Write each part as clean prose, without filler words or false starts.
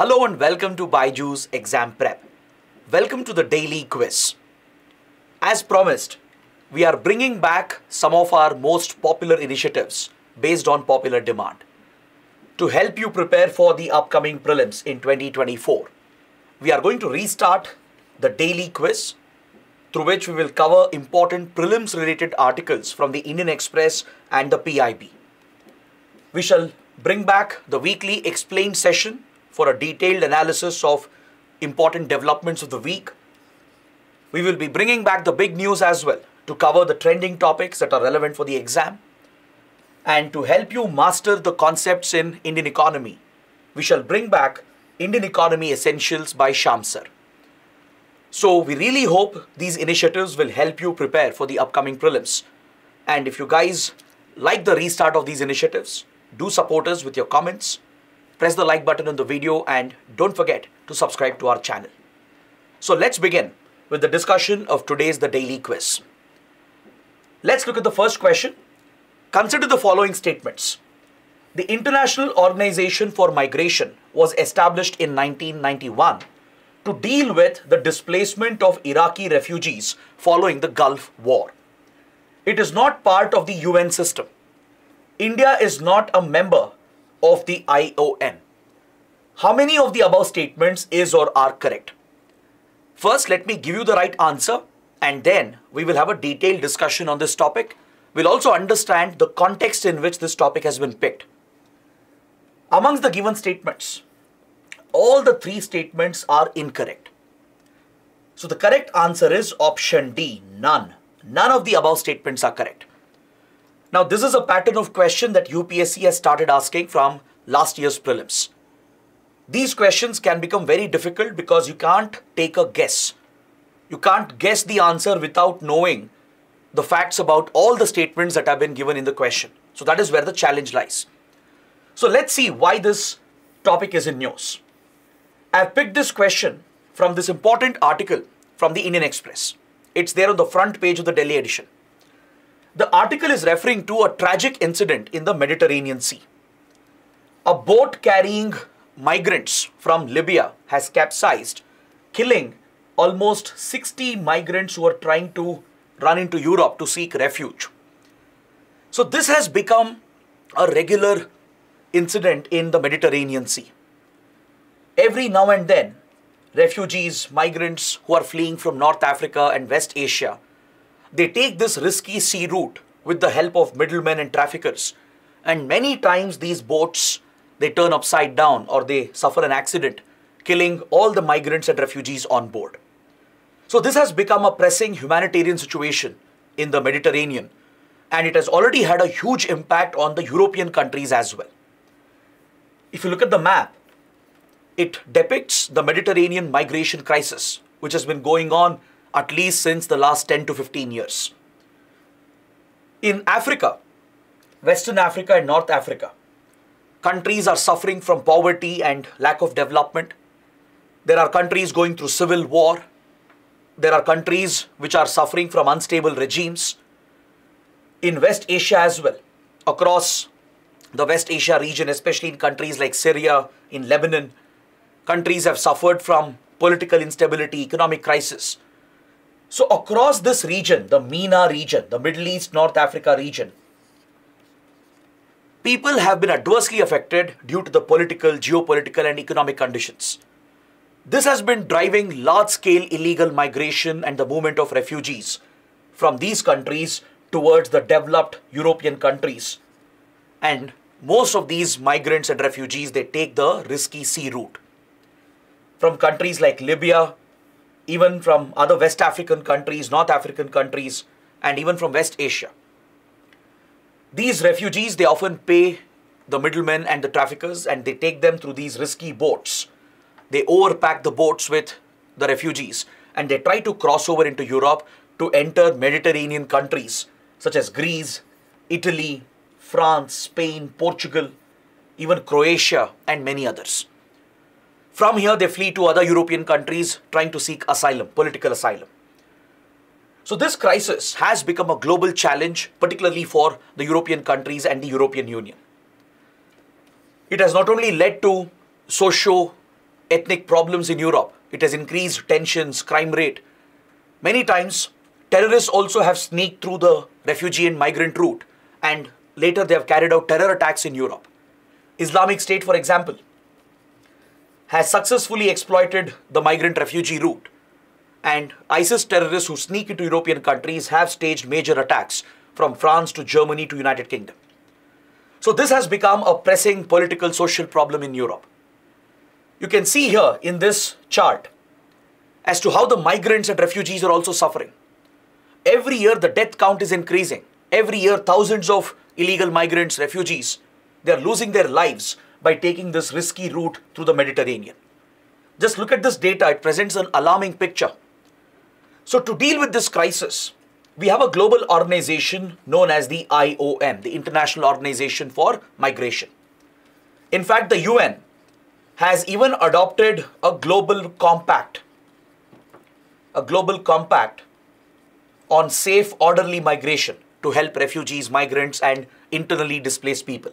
Hello and welcome to BYJU'S Exam Prep. Welcome to the daily quiz. As promised, we are bringing back some of our most popular initiatives based on popular demand to help you prepare for the upcoming prelims in 2024. We are going to restart the daily quiz through which we will cover important prelims related articles from the Indian Express and the PIB. We shall bring back the weekly explained session for a detailed analysis of important developments of the week. We will be bringing back the big news as well to cover the trending topics that are relevant for the exam. And to help you master the concepts in Indian economy, we shall bring back Indian Economy Essentials by Shyam Sir. So we really hope these initiatives will help you prepare for the upcoming prelims. And if you guys like the restart of these initiatives, do support us with your comments. Press the like button on the video and don't forget to subscribe to our channel. So let's begin with the discussion of today's The Daily Quiz. Let's look at the first question. Consider the following statements. The International Organization for Migration was established in 1991 to deal with the displacement of Iraqi refugees following the Gulf War. It is not part of the UN system. India is not a member of the IOM. How many of the above statements is or are correct? First, let me give you the right answer and then we will have a detailed discussion on this topic. We'll also understand the context in which this topic has been picked. Amongst the given statements, all the three statements are incorrect. So the correct answer is option D, none. None of the above statements are correct. Now, this is a pattern of question that UPSC has started asking from last year's prelims. These questions can become very difficult because you can't take a guess. You can't guess the answer without knowing the facts about all the statements that have been given in the question. So that is where the challenge lies. So let's see why this topic is in news. I've picked this question from this important article from the Indian Express. It's there on the front page of the Delhi edition. The article is referring to a tragic incident in the Mediterranean Sea. A boat carrying migrants from Libya has capsized, killing almost 60 migrants who are trying to run into Europe to seek refuge. So this has become a regular incident in the Mediterranean Sea. Every now and then, refugees, migrants who are fleeing from North Africa and West Asia, they take this risky sea route with the help of middlemen and traffickers. And many times these boats, they turn upside down or they suffer an accident, killing all the migrants and refugees on board. So this has become a pressing humanitarian situation in the Mediterranean. And it has already had a huge impact on the European countries as well. If you look at the map, it depicts the Mediterranean migration crisis, which has been going on at least since the last 10 to 15 years. In Africa, Western Africa and North Africa, countries are suffering from poverty and lack of development. There are countries going through civil war. There are countries which are suffering from unstable regimes. In West Asia as well, across the West Asia region, especially in countries like Syria, in Lebanon, countries have suffered from political instability, economic crisis. So across this region, the MENA region, the Middle East, North Africa region, people have been adversely affected due to the political, geopolitical and economic conditions. This has been driving large-scale illegal migration and the movement of refugees from these countries towards the developed European countries. And most of these migrants and refugees, they take the risky sea route. From countries like Libya, even from other West African countries, North African countries, and even from West Asia. These refugees, they often pay the middlemen and the traffickers and they take them through these risky boats. They overpack the boats with the refugees and they try to cross over into Europe to enter Mediterranean countries such as Greece, Italy, France, Spain, Portugal, even Croatia and many others. From here, they flee to other European countries trying to seek asylum, political asylum. So this crisis has become a global challenge, particularly for the European countries and the European Union. It has not only led to ethnic problems in Europe. It has increased tensions, crime rate. Many times, terrorists also have sneaked through the refugee and migrant route, and later they have carried out terror attacks in Europe. Islamic State, for example, has successfully exploited the migrant refugee route, and ISIS terrorists who sneak into European countries have staged major attacks from France to Germany to United Kingdom. So this has become a pressing political social problem in Europe. You can see here in this chart as to how the migrants and refugees are also suffering. Every year the death count is increasing. Every year thousands of illegal migrants, refugees, they are losing their lives by taking this risky route through the Mediterranean. Just look at this data, it presents an alarming picture. So to deal with this crisis, we have a global organization known as the IOM, the International Organization for Migration. In fact, the UN has even adopted a global compact on safe, orderly migration to help refugees, migrants, and internally displaced people.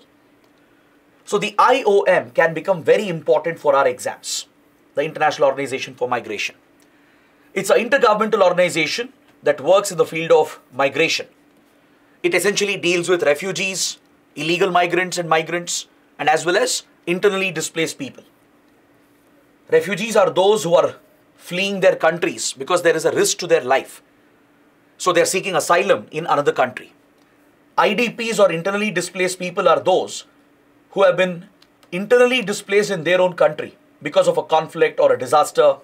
So the IOM can become very important for our exams, the International Organization for Migration. It's an intergovernmental organization that works in the field of migration. It essentially deals with refugees, illegal migrants and migrants, and as well as internally displaced people. Refugees are those who are fleeing their countries because there is a risk to their life. So they are seeking asylum in another country. IDPs or internally displaced people are those who have been internally displaced in their own country because of a conflict or a disaster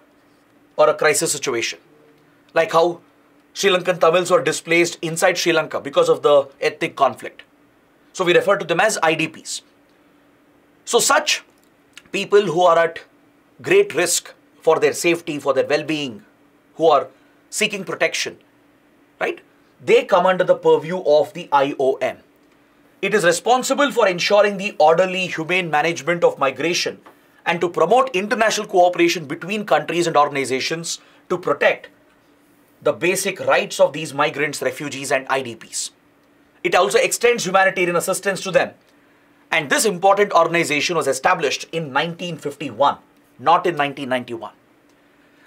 or a crisis situation. Like how Sri Lankan Tamils were displaced inside Sri Lanka because of the ethnic conflict. So we refer to them as IDPs. So such people who are at great risk for their safety, for their well-being, who are seeking protection, right? They come under the purview of the IOM. It is responsible for ensuring the orderly, humane management of migration and to promote international cooperation between countries and organizations to protect the basic rights of these migrants, refugees, and IDPs. It also extends humanitarian assistance to them. And this important organization was established in 1951, not in 1991.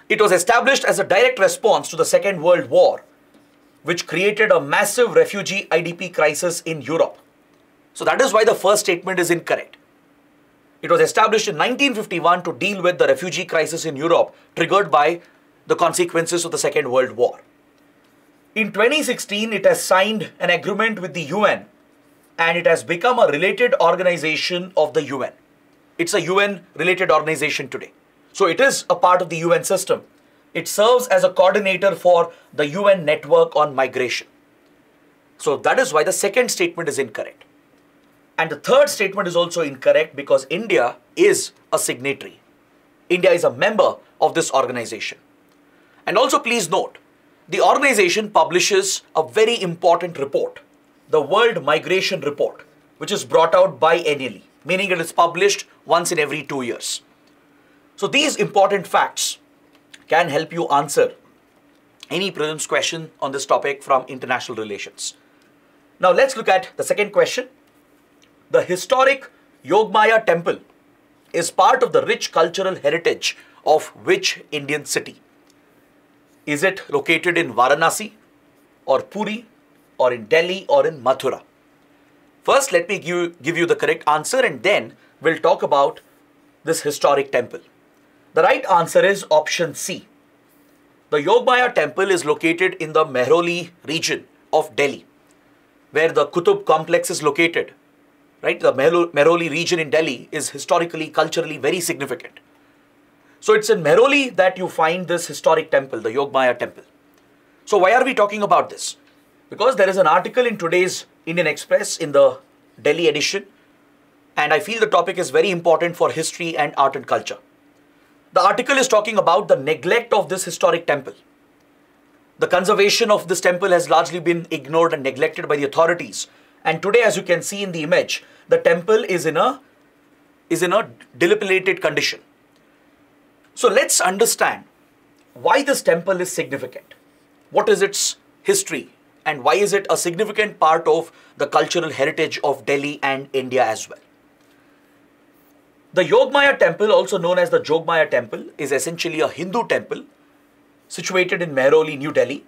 It was established as a direct response to the Second World War, which created a massive refugee IDP crisis in Europe. So that is why the first statement is incorrect. It was established in 1951 to deal with the refugee crisis in Europe triggered by the consequences of the Second World War. In 2016, it has signed an agreement with the UN and it has become a related organization of the UN. It's a UN-related organization today. So it is a part of the UN system. It serves as a coordinator for the UN network on migration. So that is why the second statement is incorrect. And the third statement is also incorrect because India is a signatory. India is a member of this organization. And also please note, the organization publishes a very important report, the World Migration Report, which is brought out biennially, meaning it is published once in every 2 years. So these important facts can help you answer any prelims question on this topic from international relations. Now let's look at the second question. The historic Yogmaya Temple is part of the rich cultural heritage of which Indian city? Is it located in Varanasi or Puri or in Delhi or in Mathura? First, let me give you the correct answer and then we'll talk about this historic temple. The right answer is option C. The Yogmaya Temple is located in the Mehrauli region of Delhi, where the Qutub complex is located. Right? The Mehrauli region in Delhi is historically, culturally very significant. So it's in Mehrauli that you find this historic temple, the Yogmaya Temple. So why are we talking about this? Because there is an article in today's Indian Express in the Delhi edition, and I feel the topic is very important for history and art and culture. The article is talking about the neglect of this historic temple. The conservation of this temple has largely been ignored and neglected by the authorities. And today, as you can see in the image, the temple is in a dilapidated condition. So let's understand why this temple is significant. What is its history and why is it a significant part of the cultural heritage of Delhi and India as well? The Yogmaya Temple, also known as the Yogmaya Temple, is essentially a Hindu temple situated in Mehrauli, New Delhi,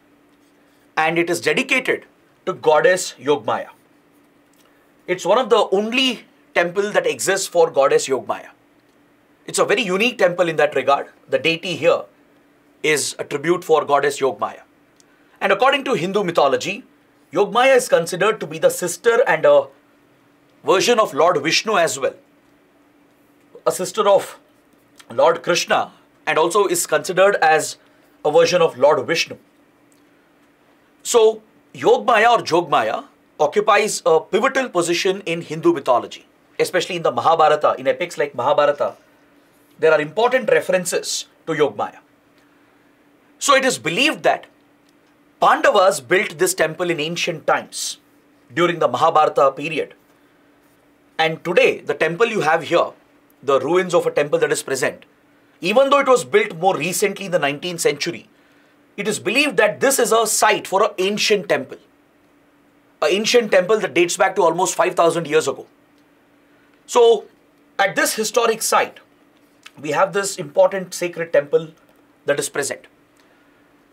and it is dedicated to goddess Yogmaya. It's one of the only temple that exists for goddess Yogmaya. It's a very unique temple in that regard. The deity here is a tribute for goddess Yogmaya. And according to Hindu mythology, Yogmaya is considered to be the sister and a version of Lord Vishnu as well. A sister of Lord Krishna, and also is considered as a version of Lord Vishnu. So, Yogmaya or Jogmaya occupies a pivotal position in Hindu mythology, especially in the Mahabharata. In epics like Mahabharata, there are important references to Yogmaya. So, it is believed that Pandavas built this temple in ancient times during the Mahabharata period. And today, the temple you have here, the ruins of a temple that is present, even though it was built more recently in the 19th century, it is believed that this is a site for an ancient temple. An ancient temple that dates back to almost 5,000 years ago. So, at this historic site, we have this important sacred temple that is present.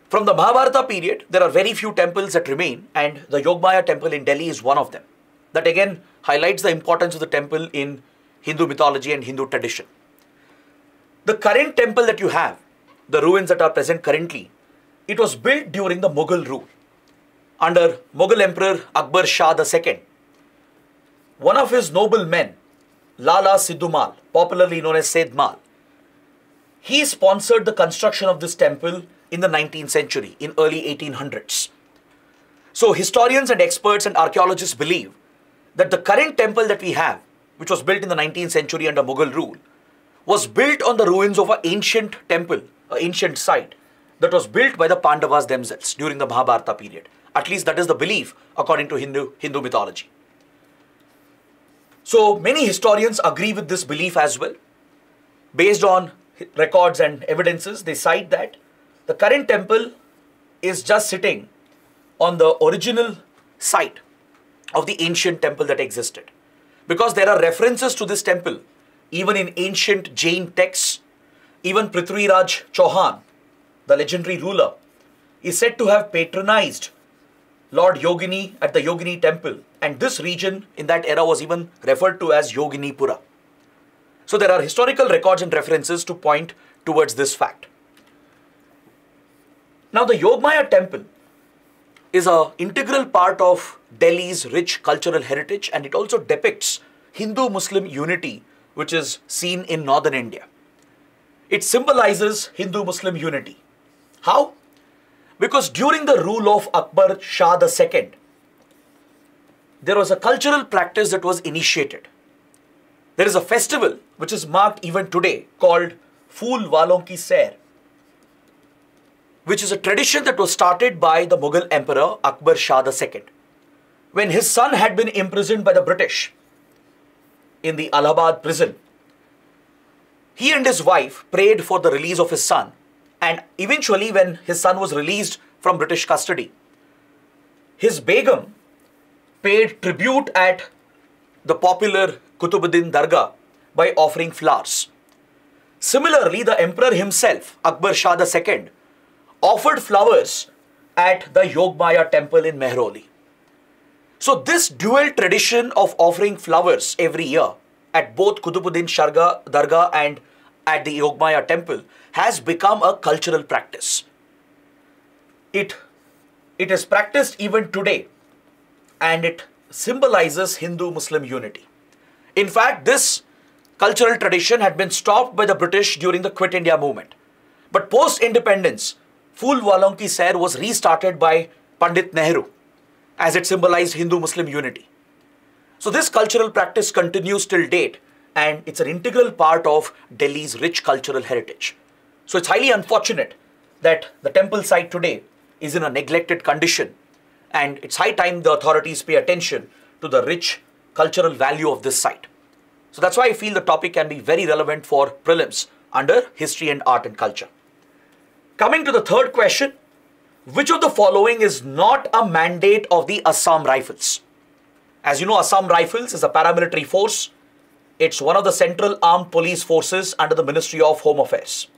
From the Mahabharata period, there are very few temples that remain, and the Yogmaya temple in Delhi is one of them. That again highlights the importance of the temple in Hindu mythology and Hindu tradition. The current temple that you have, the ruins that are present currently, it was built during the Mughal rule. Under Mughal Emperor Akbar Shah II, one of his noble men, Lala Sidhu Mal, popularly known as Said Mal, he sponsored the construction of this temple in the 19th century, in early 1800s. So historians and experts and archaeologists believe that the current temple that we have, which was built in the 19th century under Mughal rule, was built on the ruins of an ancient temple, an ancient site that was built by the Pandavas themselves during the Mahabharata period. At least that is the belief according to Hindu mythology. So many historians agree with this belief as well. Based on records and evidences, they cite that the current temple is just sitting on the original site of the ancient temple that existed. Because there are references to this temple even in ancient Jain texts. Even Prithviraj Chauhan, the legendary ruler, is said to have patronized Lord Yogini at the Yogini temple, and this region in that era was even referred to as Yoginipura. So there are historical records and references to point towards this fact. Now the Yogmaya temple is an integral part of Delhi's rich cultural heritage, and it also depicts Hindu-Muslim unity which is seen in northern India. It symbolizes Hindu-Muslim unity. How? Because during the rule of Akbar Shah II, there was a cultural practice that was initiated. There is a festival which is marked even today called Phool Walon Ki Sair, which is a tradition that was started by the Mughal Emperor Akbar Shah II. When his son had been imprisoned by the British in the Allahabad prison, he and his wife prayed for the release of his son, and eventually when his son was released from British custody, his Begum paid tribute at the popular Qutubuddin Dargah by offering flowers. Similarly, the emperor himself, Akbar Shah II, offered flowers at the Yogmaya temple in Mehrauli. So this dual tradition of offering flowers every year at both Qutubuddin Dargah and at the Yogmaya temple has become a cultural practice. It is practiced even today, and it symbolizes Hindu-Muslim unity. In fact, this cultural tradition had been stopped by the British during the Quit India movement. But post-independence, Phool Walon Ki Sair was restarted by Pandit Nehru, as it symbolized Hindu-Muslim unity. So this cultural practice continues till date, and it's an integral part of Delhi's rich cultural heritage. So it's highly unfortunate that the temple site today is in a neglected condition, and it's high time the authorities pay attention to the rich cultural value of this site. So that's why I feel the topic can be very relevant for prelims under history and art and culture. Coming to the third question, which of the following is not a mandate of the Assam Rifles? As you know, Assam Rifles is a paramilitary force It's one of the central armed police forces under the Ministry of Home Affairs.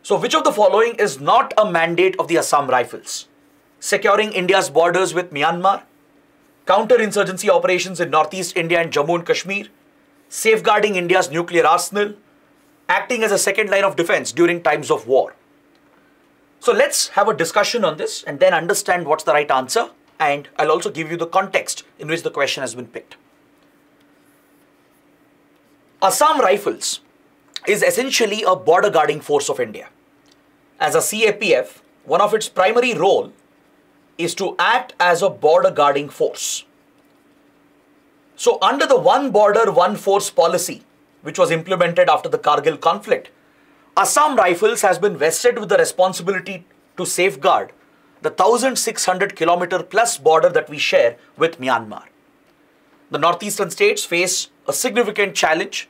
So which of the following is not a mandate of the Assam Rifles? Securing India's borders with Myanmar, counter-insurgency operations in Northeast India and Jammu and Kashmir, safeguarding India's nuclear arsenal, acting as a second line of defense during times of war. So let's have a discussion on this and then understand what's the right answer, and I'll also give you the context in which the question has been picked. Assam Rifles is essentially a border guarding force of India. As a CAPF, one of its primary role is to act as a border guarding force. So under the One Border, One Force policy, which was implemented after the Kargil conflict, Assam Rifles has been vested with the responsibility to safeguard the 1,600 kilometer plus border that we share with Myanmar. The northeastern states face a significant challenge,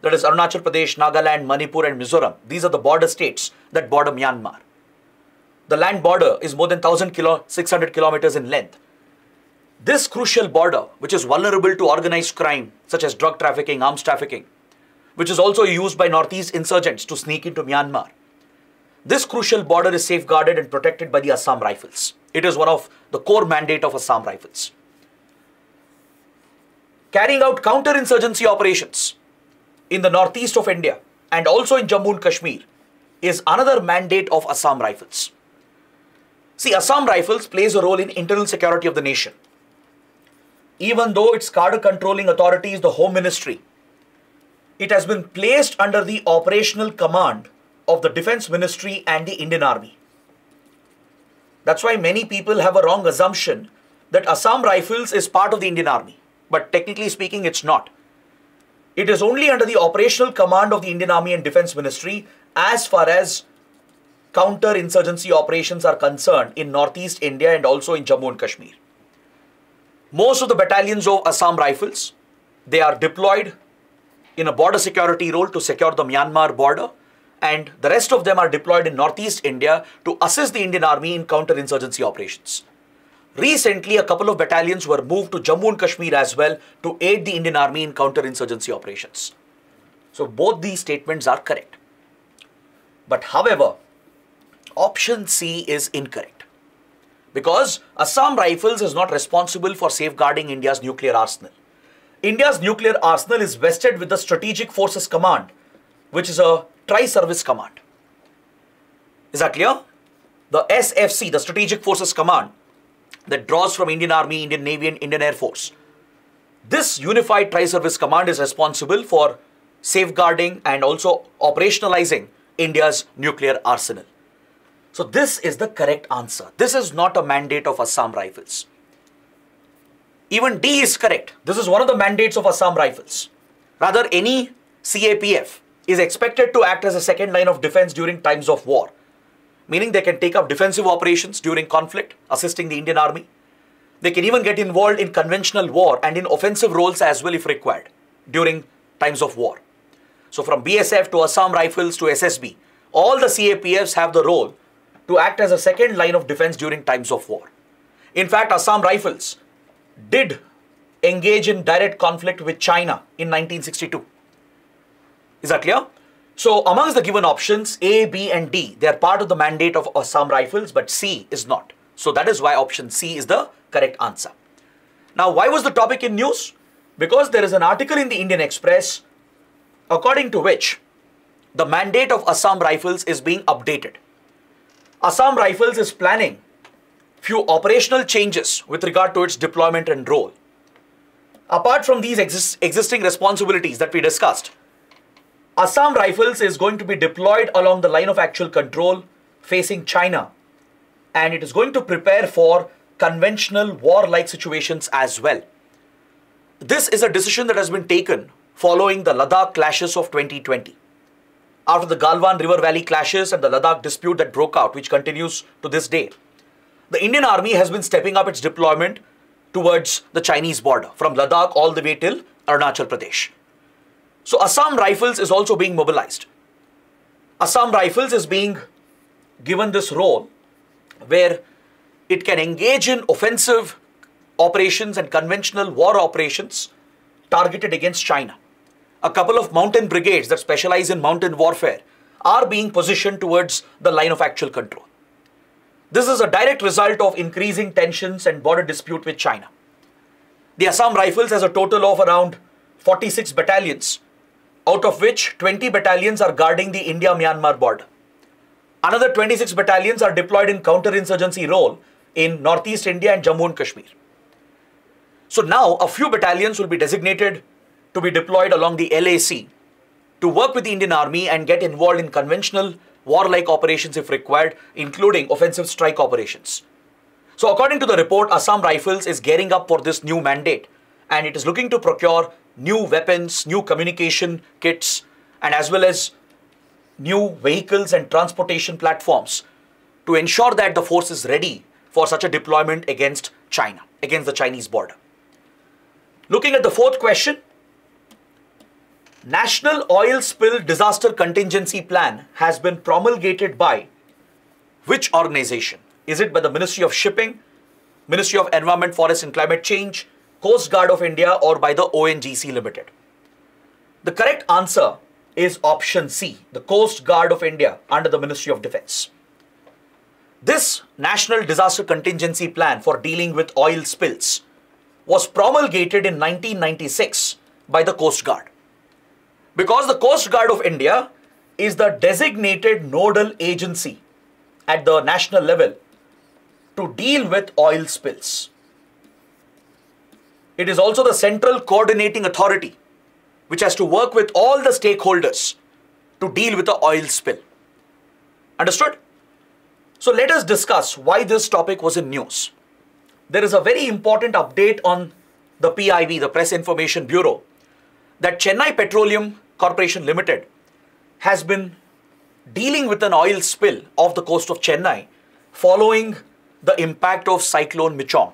that is Arunachal Pradesh, Nagaland, Manipur and Mizoram. These are the border states that border Myanmar. The land border is more than 1,600 kilometers in length. This crucial border, which is vulnerable to organized crime such as drug trafficking, arms trafficking, which is also used by Northeast insurgents to sneak into Myanmar. This crucial border is safeguarded and protected by the Assam Rifles. It is one of the core mandate of Assam Rifles. Carrying out counter-insurgency operations in the northeast of India and also in Jammu and Kashmir is another mandate of Assam Rifles. See, Assam Rifles plays a role in internal security of the nation. Even though its cadre controlling authority is the Home Ministry, it has been placed under the operational command of the Defense Ministry and the Indian Army. That's why many people have a wrong assumption that Assam Rifles is part of the Indian Army. But technically speaking, it's not. It is only under the operational command of the Indian Army and Defense Ministry as far as counter-insurgency operations are concerned in Northeast India and also in Jammu and Kashmir. Most of the battalions of Assam Rifles, they are deployed in a border security role to secure the Myanmar border, and the rest of them are deployed in Northeast India to assist the Indian Army in counter-insurgency operations. Recently, a couple of battalions were moved to Jammu and Kashmir as well to aid the Indian Army in counter-insurgency operations. So both these statements are correct. But however, option C is incorrect, because Assam Rifles is not responsible for safeguarding India's nuclear arsenal. India's nuclear arsenal is vested with the Strategic Forces Command, which is a tri-service command. Is that clear? The SFC, the Strategic Forces Command, that draws from Indian Army, Indian Navy and Indian Air Force. This unified tri-service command is responsible for safeguarding and also operationalizing India's nuclear arsenal. So this is the correct answer. This is not a mandate of Assam Rifles. Even D is correct. This is one of the mandates of Assam Rifles. Rather, any CAPF is expected to act as a second line of defense during times of war. Meaning they can take up defensive operations during conflict, assisting the Indian Army. They can even get involved in conventional war and in offensive roles as well if required during times of war. So from BSF to Assam Rifles to SSB, all the CAPFs have the role to act as a second line of defense during times of war. In fact, Assam Rifles did engage in direct conflict with China in 1962. Is that clear? So amongst the given options, A, B and D, they are part of the mandate of Assam Rifles, but C is not. So that is why option C is the correct answer. Now, why was the topic in news? Because there is an article in the Indian Express according to which the mandate of Assam Rifles is being updated. Assam Rifles is planning few operational changes with regard to its deployment and role. Apart from these existing responsibilities that we discussed, Assam Rifles is going to be deployed along the line of actual control facing China, and it is going to prepare for conventional war-like situations as well. This is a decision that has been taken following the Ladakh clashes of 2020. After the Galwan River Valley clashes and the Ladakh dispute that broke out, which continues to this day, the Indian Army has been stepping up its deployment towards the Chinese border, from Ladakh all the way till Arunachal Pradesh. So Assam Rifles is also being mobilized. Assam Rifles is being given this role where it can engage in offensive operations and conventional war operations targeted against China. A couple of mountain brigades that specialize in mountain warfare are being positioned towards the line of actual control. This is a direct result of increasing tensions and border dispute with China. The Assam Rifles has a total of around 46 battalions, out of which 20 battalions are guarding the India-Myanmar border. Another 26 battalions are deployed in counterinsurgency role in northeast India and Jammu and Kashmir. So now a few battalions will be designated to be deployed along the LAC to work with the Indian Army and get involved in conventional warlike operations if required, including offensive strike operations. So according to the report, Assam Rifles is gearing up for this new mandate, and it is looking to procure new weapons, new communication kits, and as well as new vehicles and transportation platforms to ensure that the force is ready for such a deployment against China, against the Chinese border. Looking at the fourth question, National Oil Spill Disaster Contingency Plan has been promulgated by which organization? Is it by the Ministry of Shipping, Ministry of Environment, Forest and Climate Change, Coast Guard of India, or by the ONGC Limited? The correct answer is option C, the Coast Guard of India under the Ministry of Defense. This National Disaster Contingency Plan for dealing with oil spills was promulgated in 1996 by the Coast Guard. Because the Coast Guard of India is the designated nodal agency at the national level to deal with oil spills. It is also the central coordinating authority which has to work with all the stakeholders to deal with the oil spill. Understood? So let us discuss why this topic was in news. There is a very important update on the PIB, the Press Information Bureau, that Chennai Petroleum Corporation Limited has been dealing with an oil spill off the coast of Chennai following the impact of cyclone Michong.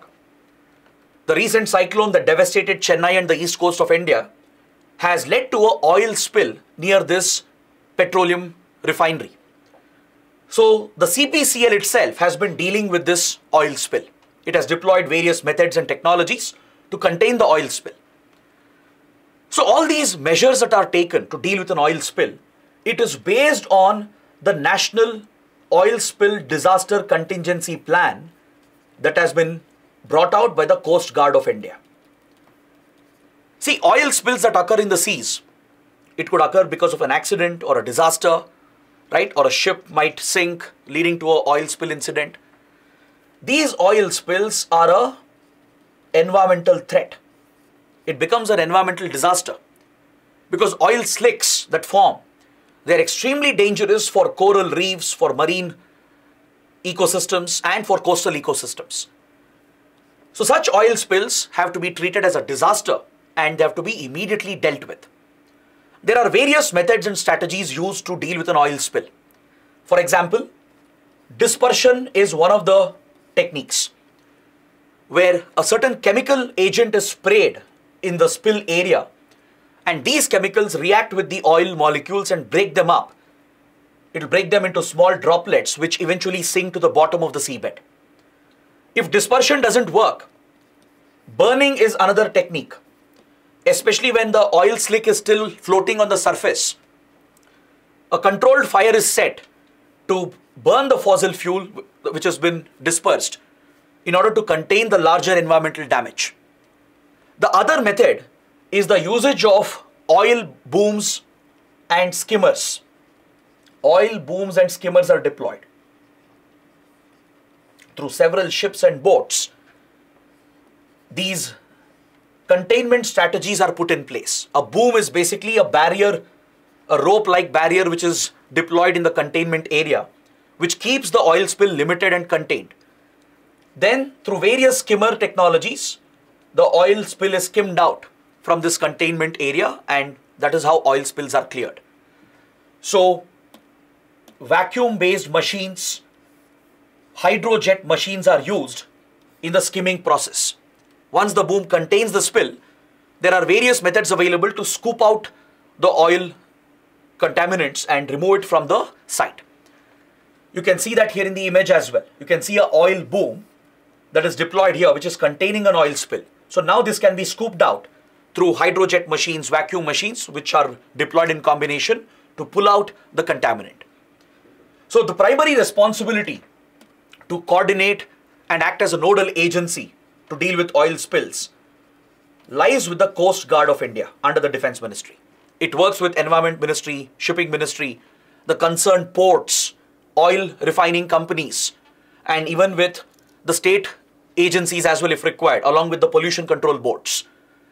The recent cyclone that devastated Chennai and the east coast of India has led to an oil spill near this petroleum refinery. So the CPCL itself has been dealing with this oil spill. It has deployed various methods and technologies to contain the oil spill. So all these measures that are taken to deal with an oil spill, it is based on the National Oil Spill Disaster Contingency Plan that has been brought out by the Coast Guard of India. See, oil spills that occur in the seas, it could occur because of an accident or a disaster, right? Or a ship might sink leading to an oil spill incident. These oil spills are an environmental threat. It becomes an environmental disaster because oil slicks that form, they're extremely dangerous for coral reefs, for marine ecosystems, and for coastal ecosystems. So such oil spills have to be treated as a disaster and they have to be immediately dealt with. There are various methods and strategies used to deal with an oil spill. For example, dispersion is one of the techniques where a certain chemical agent is sprayed in the spill area and these chemicals react with the oil molecules and break them up. It will break them into small droplets which eventually sink to the bottom of the seabed. If dispersion doesn't work, burning is another technique, especially when the oil slick is still floating on the surface. A controlled fire is set to burn the fossil fuel which has been dispersed in order to contain the larger environmental damage. The other method is the usage of oil booms and skimmers. Oil booms and skimmers are deployed through several ships and boats. These containment strategies are put in place. A boom is basically a barrier, a rope-like barrier which is deployed in the containment area, which keeps the oil spill limited and contained. Then, through various skimmer technologies, the oil spill is skimmed out from this containment area, and that is how oil spills are cleared. So, vacuum-based machines, hydrojet machines are used in the skimming process. Once the boom contains the spill, there are various methods available to scoop out the oil contaminants and remove it from the site. You can see that here in the image as well. You can see an oil boom that is deployed here which is containing an oil spill. So now this can be scooped out through hydrojet machines, vacuum machines, which are deployed in combination to pull out the contaminant. So the primary responsibility to coordinate and act as a nodal agency to deal with oil spills lies with the Coast Guard of India under the Defence Ministry. It works with Environment Ministry, Shipping Ministry, the concerned ports, oil refining companies, and even with the state agencies as well if required, along with the pollution control boards.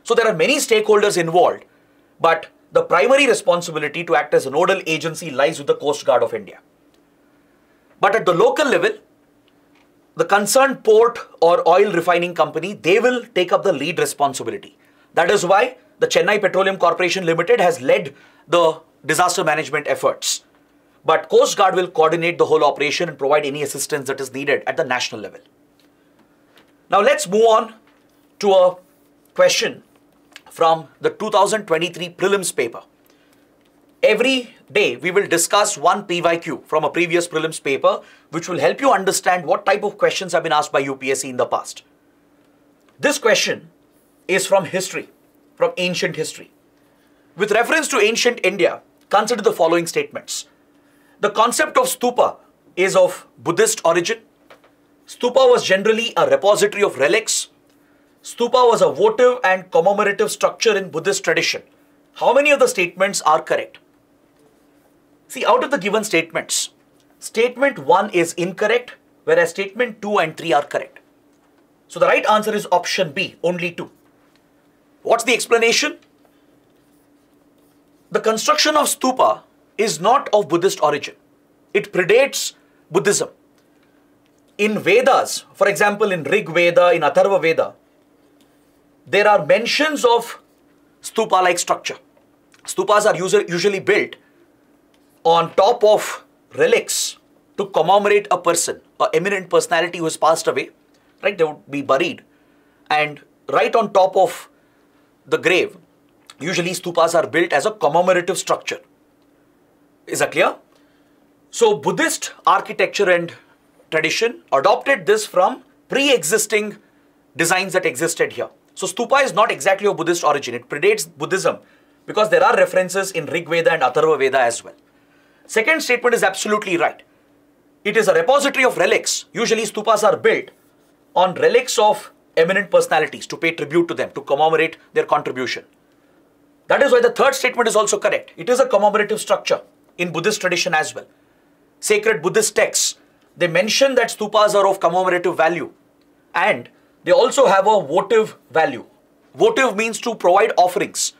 So there are many stakeholders involved, but the primary responsibility to act as a nodal agency lies with the Coast Guard of India. But at the local level, the concerned port or oil refining company, they will take up the lead responsibility. That is why the Chennai Petroleum Corporation Limited has led the disaster management efforts. But Coast Guard will coordinate the whole operation and provide any assistance that is needed at the national level. Now let's move on to a question from the 2023 prelims paper. Every day we will discuss one PYQ from a previous prelims paper, which will help you understand what type of questions have been asked by UPSC in the past. This question is from history, from ancient history. With reference to ancient India, consider the following statements. The concept of stupa is of Buddhist origin. Stupa was generally a repository of relics. Stupa was a votive and commemorative structure in Buddhist tradition. How many of the statements are correct? See, out of the given statements, statement 1 is incorrect, whereas statement 2 and 3 are correct. So the right answer is option B, only 2. What's the explanation? The construction of stupa is not of Buddhist origin. It predates Buddhism. In Vedas, for example, in Rig Veda, in Atharva Veda, there are mentions of stupa-like structure. Stupas are usually built on top of relics to commemorate a person, an eminent personality who has passed away, right? They would be buried. And right on top of the grave, usually stupas are built as a commemorative structure. Is that clear? So Buddhist architecture and tradition adopted this from pre-existing designs that existed here. So stupa is not exactly of Buddhist origin. It predates Buddhism because there are references in Rig Veda and Atharva Veda as well. Second statement is absolutely right. It is a repository of relics. Usually stupas are built on relics of eminent personalities to pay tribute to them, to commemorate their contribution. That is why the third statement is also correct. It is a commemorative structure in Buddhist tradition as well. Sacred Buddhist texts, they mention that stupas are of commemorative value and they also have a votive value. Votive means to provide offerings.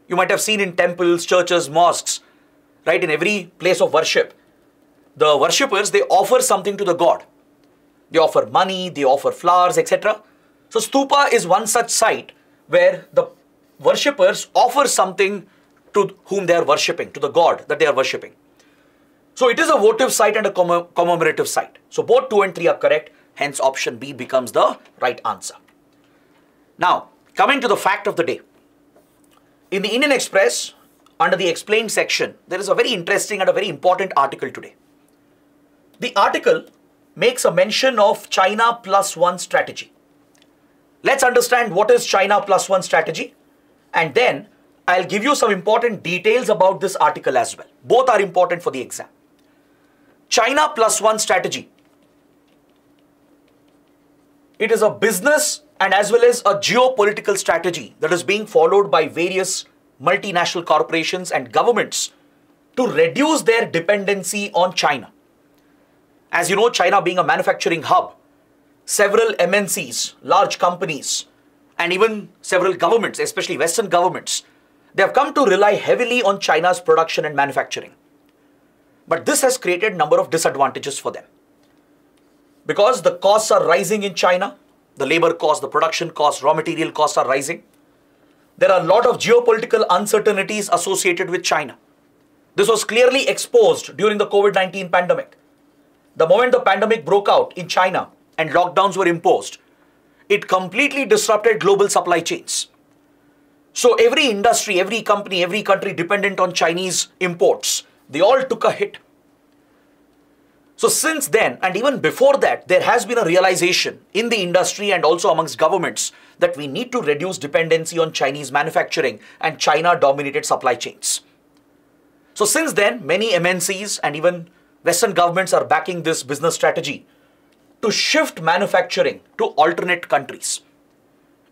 You might have seen in temples, churches, mosques, right, in every place of worship. The worshippers, they offer something to the god. They offer money, they offer flowers, etc. So stupa is one such site where the worshippers offer something to whom they are worshipping, to the god that they are worshipping. So it is a votive site and a commemorative site. So both 2 and 3 are correct. Hence option B becomes the right answer. Now, coming to the fact of the day. In the Indian Express, under the explained section, there is a very interesting and a very important article today. The article makes a mention of China plus one strategy. Let's understand what is China plus one strategy, and then I'll give you some important details about this article as well. Both are important for the exam. China plus one strategy. It is a business and as well as a geopolitical strategy that is being followed by various multinational corporations and governments to reduce their dependency on China. As you know, China being a manufacturing hub, several MNCs, large companies, and even several governments, especially Western governments, they have come to rely heavily on China's production and manufacturing. But this has created a number of disadvantages for them. Because the costs are rising in China, the labor costs, the production costs, raw material costs are rising. There are a lot of geopolitical uncertainties associated with China. This was clearly exposed during the COVID-19 pandemic. The moment the pandemic broke out in China and lockdowns were imposed, it completely disrupted global supply chains. So every industry, every company, every country dependent on Chinese imports, they all took a hit. So since then, and even before that, there has been a realization in the industry and also amongst governments that we need to reduce dependency on Chinese manufacturing and China-dominated supply chains. So since then, many MNCs and even Western governments are backing this business strategy to shift manufacturing to alternate countries.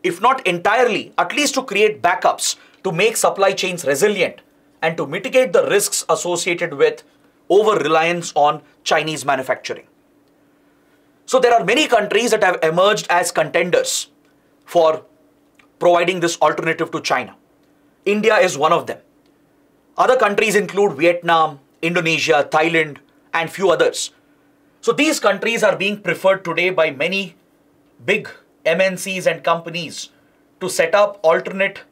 If not entirely, at least to create backups to make supply chains resilient and to mitigate the risks associated with over-reliance on Chinese manufacturing. So there are many countries that have emerged as contenders for providing this alternative to China. India is one of them. Other countries include Vietnam, Indonesia, Thailand, and few others. So these countries are being preferred today by many big MNCs and companies to set up alternate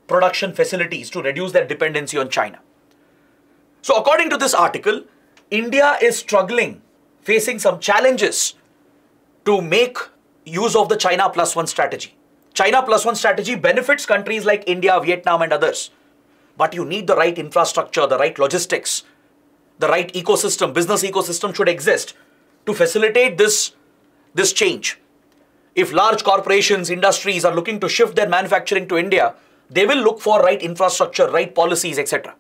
production facilities to reduce their dependency on China. So according to this article, India is struggling, facing some challenges to make use of the China Plus One strategy. China Plus One strategy benefits countries like India, Vietnam, and others. But you need the right infrastructure, the right logistics, the right ecosystem, business ecosystem should exist to facilitate this change. If large corporations, industries are looking to shift their manufacturing to India, they will look for right infrastructure, right policies, etc.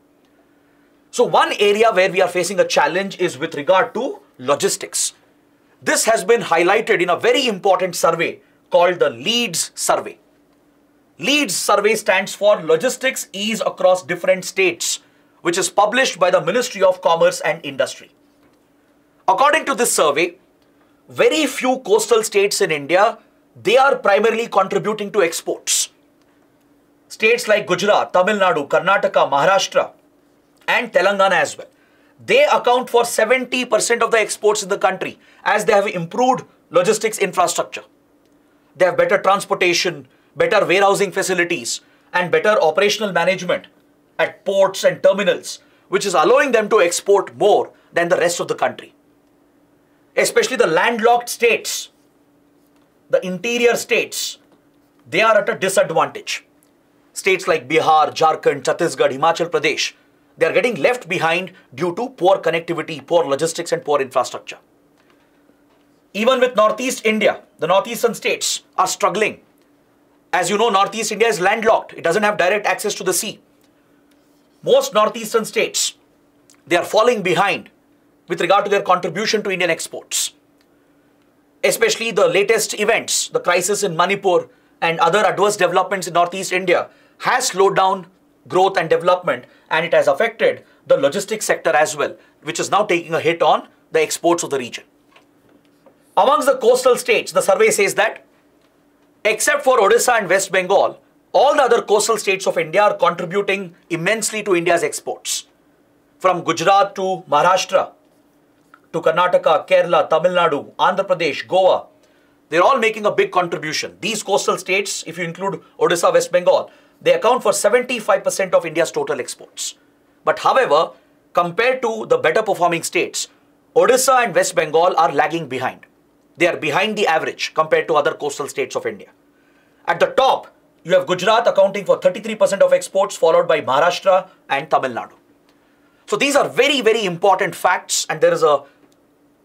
So one area where we are facing a challenge is with regard to logistics. This has been highlighted in a very important survey called the LEADS survey. LEADS survey stands for Logistics Ease Across Different States, which is published by the Ministry of Commerce and Industry. According to this survey, very few coastal states in India, they are primarily contributing to exports. States like Gujarat, Tamil Nadu, Karnataka, Maharashtra, and Telangana as well. They account for 70% of the exports in the country as they have improved logistics infrastructure. They have better transportation, better warehousing facilities, and better operational management at ports and terminals, which is allowing them to export more than the rest of the country. Especially the landlocked states, the interior states, they are at a disadvantage. States like Bihar, Jharkhand, Chhattisgarh, Himachal Pradesh, they are getting left behind due to poor connectivity, poor logistics, and poor infrastructure. Even with Northeast India, the northeastern states are struggling. As you know, Northeast India is landlocked. It doesn't have direct access to the sea. Most northeastern states, they are falling behind with regard to their contribution to Indian exports. Especially the latest events, the crisis in Manipur and other adverse developments in Northeast India has slowed down growth and development, and it has affected the logistics sector as well, which is now taking a hit on the exports of the region. Amongst the coastal states, the survey says that except for Odisha and West Bengal, all the other coastal states of India are contributing immensely to India's exports. From Gujarat to Maharashtra, to Karnataka, Kerala, Tamil Nadu, Andhra Pradesh, Goa, they're all making a big contribution. These coastal states, if you include Odisha, West Bengal, they account for 75% of India's total exports. But however, compared to the better performing states, Odisha and West Bengal are lagging behind. They are behind the average compared to other coastal states of India. At the top, you have Gujarat accounting for 33% of exports, followed by Maharashtra and Tamil Nadu. So these are very, very important facts, and there is a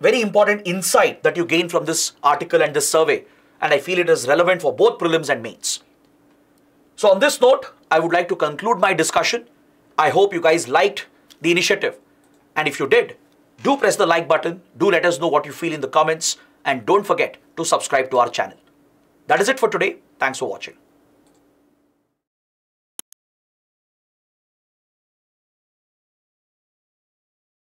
very important insight that you gain from this article and this survey, and I feel it is relevant for both prelims and mains. So on this note, I would like to conclude my discussion. I hope you guys liked the initiative, and if you did, do press the like button, do let us know what you feel in the comments, and don't forget to subscribe to our channel. That is it for today. Thanks for watching.